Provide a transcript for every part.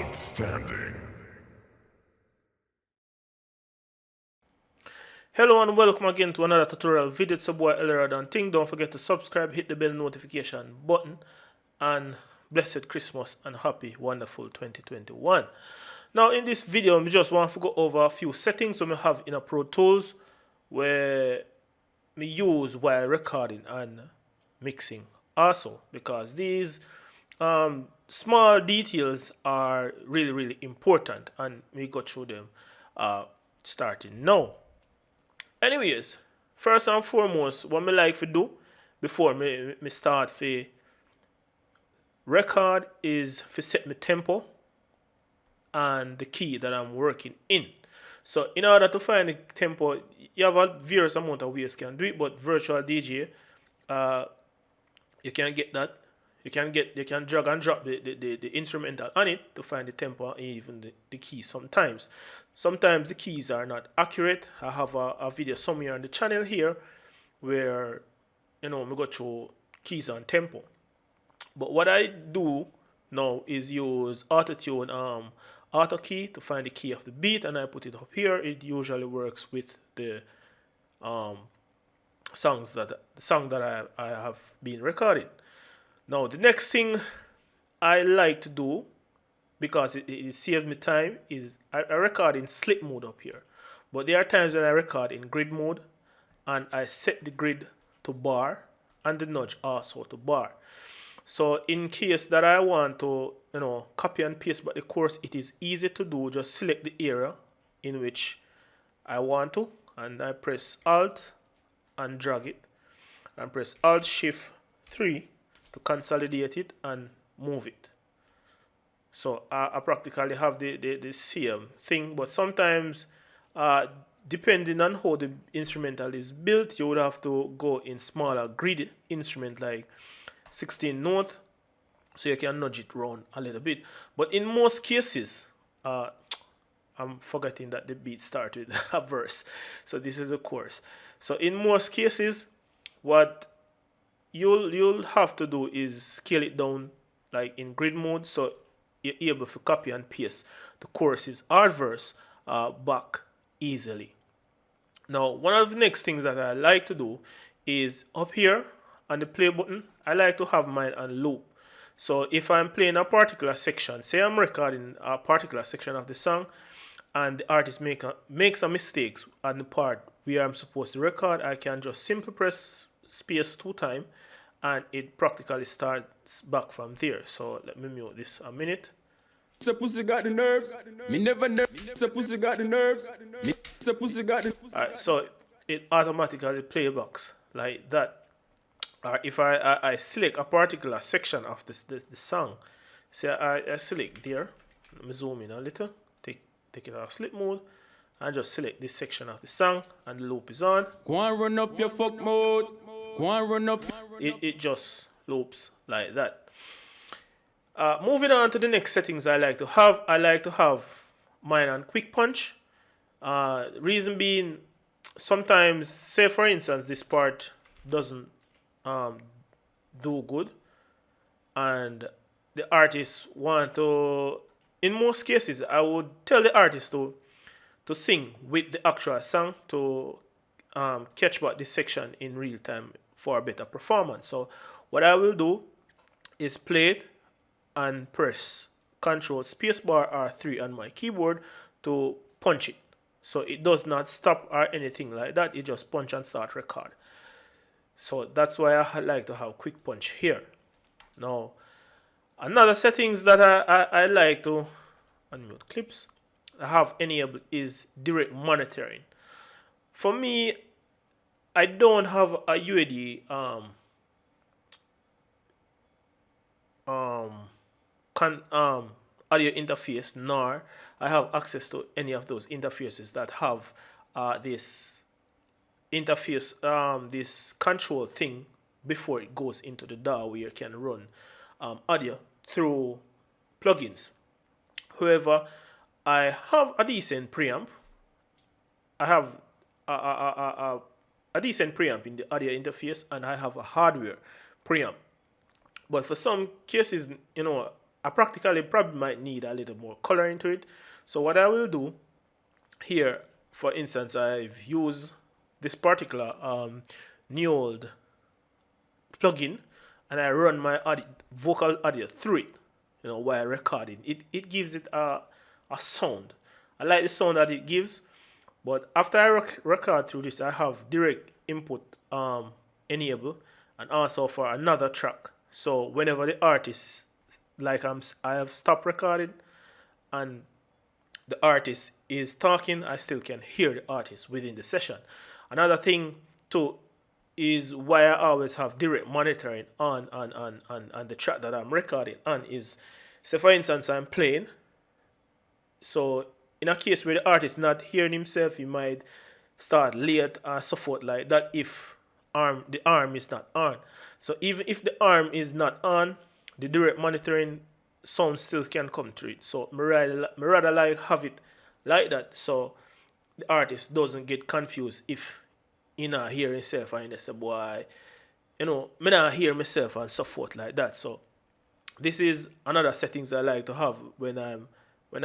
Outstanding. Hello and welcome again to another tutorial video. It's your boy eldohradoproductions. Don't forget to subscribe, hit the bell notification button, and blessed Christmas and happy wonderful 2021. Now in this video we just want to go over a few settings we have in a Pro Tools where we use while recording and mixing also, because these small details are really important and we go through them starting now. Anyways, first and foremost, what I like to do before me start to record is to set my tempo and the key that I'm working in. So in order to find the tempo, you have a various amount of ways you can do it, but virtual DJ, you can get that. You can drag and drop the instrumental on it to find the tempo and even the keys sometimes. Sometimes the keys are not accurate. I have a video somewhere on the channel here where we go through keys and tempo. But what I do now is use auto-tune auto key to find the key of the beat, and I put it up here. It usually works with the song that I have been recording. Now the next thing I like to do, because it saves me time, is I record in slip mode up here. But there are times when I record in grid mode and I set the grid to bar and the nudge also to bar. So in case that I want to copy and paste but the chorus, it is easy to do. Just select the area in which I want to, and I press Alt and drag it, and press Alt Shift 3 to consolidate it and move it. So I practically have the same thing, but sometimes depending on how the instrumental is built, you would have to go in smaller grid instrument like 16 note, so you can nudge it around a little bit. But in most cases, I'm forgetting that the beat starts with a verse, so this is a chorus. So in most cases, what you'll have to do is scale it down like in grid mode, so you're able to copy and paste the choruses or verse back easily. Now one of the next things that I like to do is up here on the play button, I like to have mine on loop. So if I'm playing a particular section, say I'm recording a particular section of the song and the artist makes a mistake on the part where I'm supposed to record, I can just simply press space 2 times and it practically starts back from there. So let me mute this a minute. Say pussy got the nerves. Me never nerve. Say pussy got the nerves. Me say pussy got the. Alright, so it automatically playbacks like that. Or if I select a particular section of the song, say I select there. Let me zoom in a little. Take it off slip mode. And just select this section of the song and the loop is on. Go and run up your fuck mode. Go and run up. It just loops like that. Moving on to the next settings I like to have mine on quick punch. Reason being, sometimes, say for instance, this part doesn't do good and the artist want to, in most cases I would tell the artist to sing with the actual song to catch back this section in real time for a better performance. So what I will do is play it and press Control Spacebar R3 on my keyboard to punch it. So it does not stop or anything like that. It just punch and start record. So that's why I like to have quick punch here. Now another settings that I like to unmute clips I have enabled is direct monitoring. For me, I don't have a UAD audio interface, nor I have access to any of those interfaces that have this interface, this control thing before it goes into the DAW where you can run audio through plugins. However, I have a decent preamp. I have a decent preamp in the audio interface, and I have a hardware preamp. But for some cases, I practically probably might need a little more color into it. So what I will do here, for instance, I've used this particular new old plugin, and I run my vocal audio through it, while recording. It gives it a sound. I like the sound that it gives, but after I record through this, I have direct input enable, and also for another track. So whenever the artist, like I have stopped recording and the artist is talking, I still can hear the artist within the session. Another thing too is why I always have direct monitoring on the track that I'm recording on is, say for instance I'm playing, so in a case where the artist not hearing himself, he might start late or so forth like that if the arm is not on. So even if the arm is not on, the direct monitoring sound still can come through it. So me rather like have it like that, so the artist doesn't get confused if he not hear himself and they say, boy, me not hear myself and so forth like that. So this is another settings I like to have when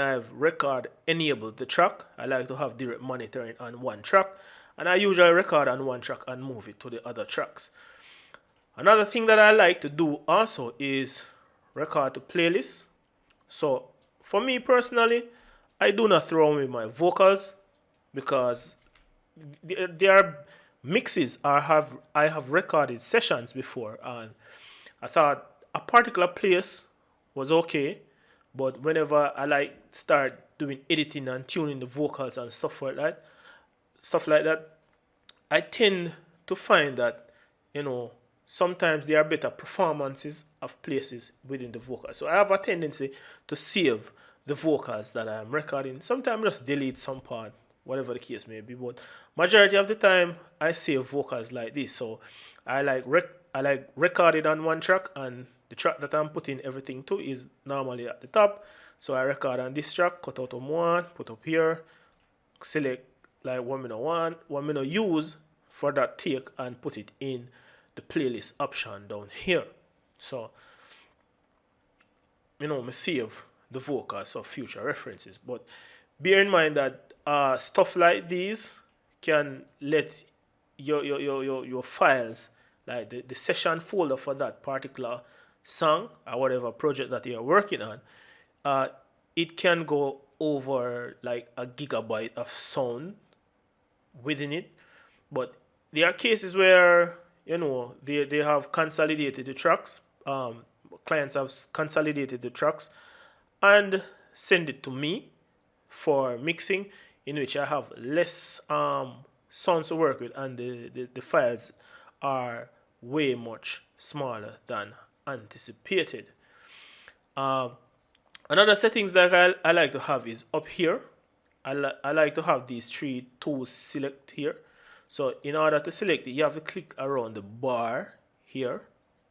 I've record enabled the track. I like to have direct monitoring on one track, and I usually record on one track and move it to the other tracks. Another thing that I like to do also is record to playlists. So for me personally, I do not throw away my vocals because they are mixes I have recorded sessions before, and I thought a particular place was okay, but whenever I start doing editing and tuning the vocals and stuff like that, I tend to find that sometimes there are better performances of places within the vocals. So I have a tendency to save the vocals that I'm recording. Sometimes just delete some part, whatever the case may be. But majority of the time, I save vocals like this. So I like record it on one track, and the track that I'm putting everything to is normally at the top. So I record on this track, cut out one, put up here, select like 1 minute one minute use for that take, and put it in the playlist option down here. So me save the vocals for future references. But bear in mind that stuff like these can let your files, like the session folder for that particular song or whatever project that you're working on, it can go over like a gigabyte of sound within it. But there are cases where they have consolidated the tracks. Clients have consolidated the tracks and send it to me for mixing, in which I have less sounds to work with, and the files are way much smaller than anticipated. Another settings that I like to have is up here. I like to have these three tools select here. So in order to select it, you have to click around the bar here,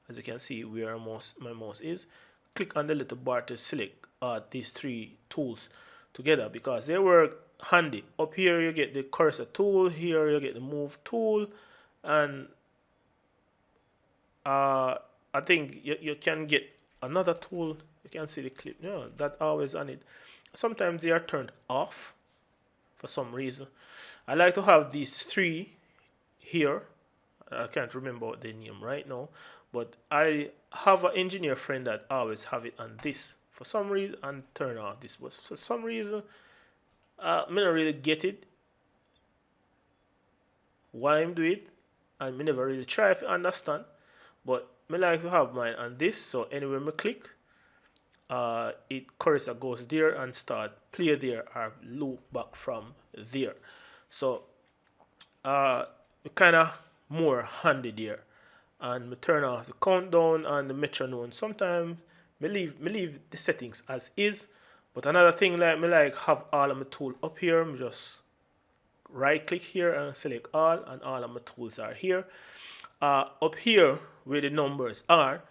as you can see where my mouse is. Click on the little bar to select these three tools together, because they work handy. Up here you get the cursor tool, here you get the move tool, and I think you can get another tool. You can see the clip, that always on it. Sometimes they are turned off for some reason. I like to have these three here. I can't remember the name right now, but I have an engineer friend that always have it on this for some reason, and turn off this. But for some reason, I don't really get it why I'm doing it, and me never really try to understand. But me like to have mine on this, so anywhere me click, it cursor goes there and start play there or loop back from there. So kind of more handy there. And me turn off the countdown and the metronome. Sometimes me leave the settings as is. But another thing, like me like have all of my tool up here. Me just right click here and select all, and all of my tools are here. Up here where the numbers are,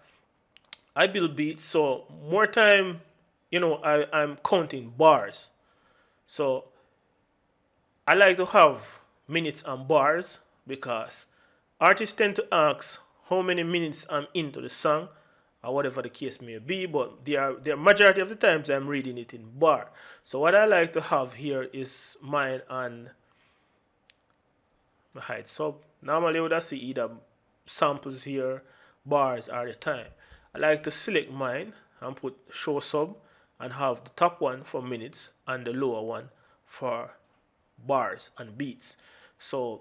I build beats, so more time, I'm counting bars. So I like to have minutes and bars, because artists tend to ask how many minutes I'm into the song or whatever the case may be, but the majority of the times I'm reading it in bar. So what I like to have here is mine on my hide sub. Normally would I see either samples here, bars or the time. I like to select mine and put show sub and have the top one for minutes and the lower one for bars and beats. So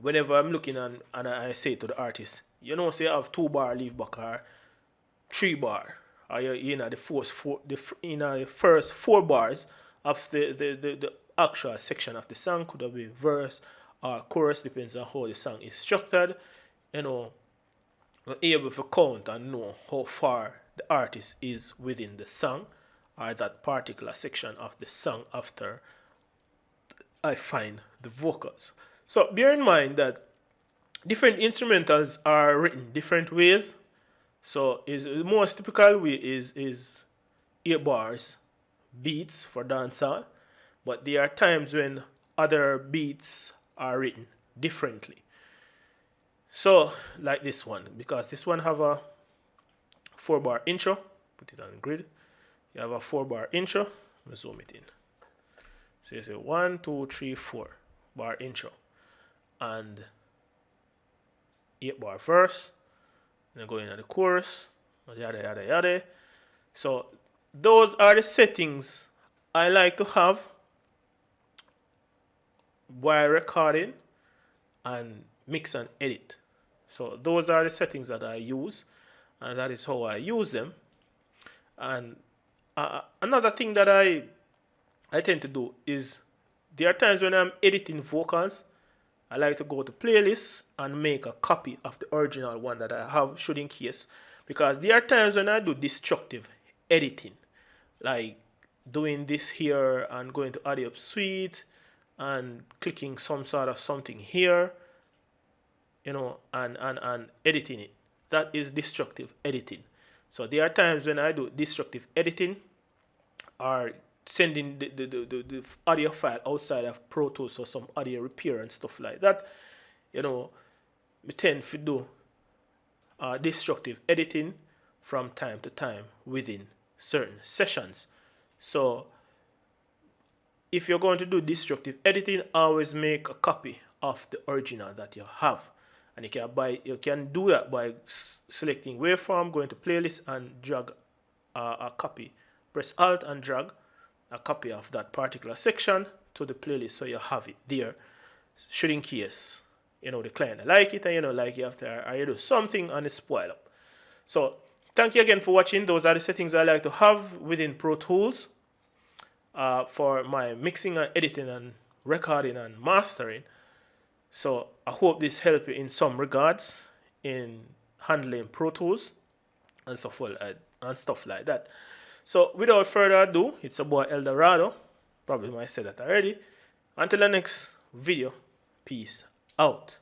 whenever I'm looking and I say to the artist, you know, say I have 2 bar leave back or 3 bar, or you know the first 4 bars of the actual section of the song, could have been verse or chorus, depends on how the song is structured. You know, we're able to count and know how far the artist is within the song or that particular section of the song after I find the vocals. So bear in mind that different instrumentals are written different ways. So the most typical way is 8 bars beats for dancehall, but there are times when other beats are written differently. So like this one, because this one have a 4-bar intro, put it on the grid. You have a 4-bar intro. Let me zoom it in. So you say 1, 2, 3, 4-bar intro, and 8-bar verse. And go into the chorus, yada yada yada. So those are the settings I like to have while recording and mix and edit. So those are the settings that I use, and that is how I use them. And another thing that I tend to do is, there are times when I'm editing vocals, I like to go to playlists and make a copy of the original one that I have, should in case, because there are times when I do destructive editing, like doing this here and going to Audio Suite and clicking some sort of something here, you know, and editing it. That is destructive editing. So there are times when I do destructive editing or sending the audio file outside of Pro Tools for some audio repair and stuff like that. You know, we tend to do destructive editing from time to time within certain sessions. So if you're going to do destructive editing, always make a copy of the original that you have. And you can do that by selecting waveform, going to playlist and drag a copy. Press Alt and drag a copy of that particular section to the playlist, so you have it there, should in case, you know, the client like it and you know like it after, or you do something and it spoil up. So thank you again for watching. Those are the settings I like to have within Pro Tools for my mixing and editing and recording and mastering. So I hope this helped you in some regards in handling Pro Tools and stuff like that. So without further ado, it's a boy Eldorado. Probably might say that already. Until the next video, peace out.